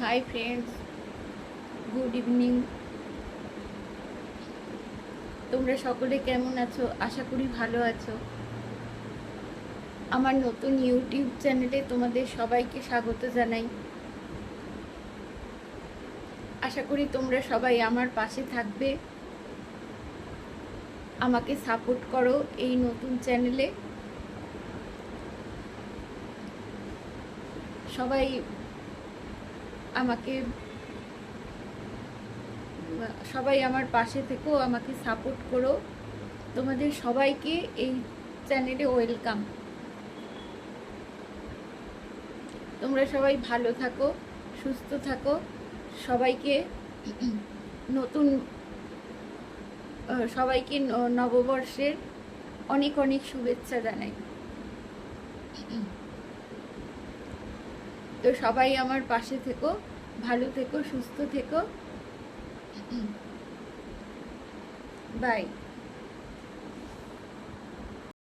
Hi friends, good evening. তোমরা সকলে কেমন আছো? আশা করি ভালো আছো। আমার নতুন ইউটিউব চ্যানেলে তোমাদের সবাইকে স্বাগত জানাই। আশা করি তোমরা সবাই আমার পাশে থাকবে, আমাকে সাপোর্ট করো এই নতুন চ্যানেলে। সবাই আমাকে সবাই আমার পাশে থেকো, আমাকে সাপোর্ট করো। তোমাদের সবাইকে এই চ্যানেলে ওয়েলকাম। তোমরা সবাই ভালো থাকো, সুস্থ থাকো। সবাইকে নতুন সবাইকে নববর্ষের অনেক অনেক শুভেচ্ছা জানাই। তো সবাই আমার পাশে থেকো, ভালো থেকো, সুস্থ থেকো। বাই।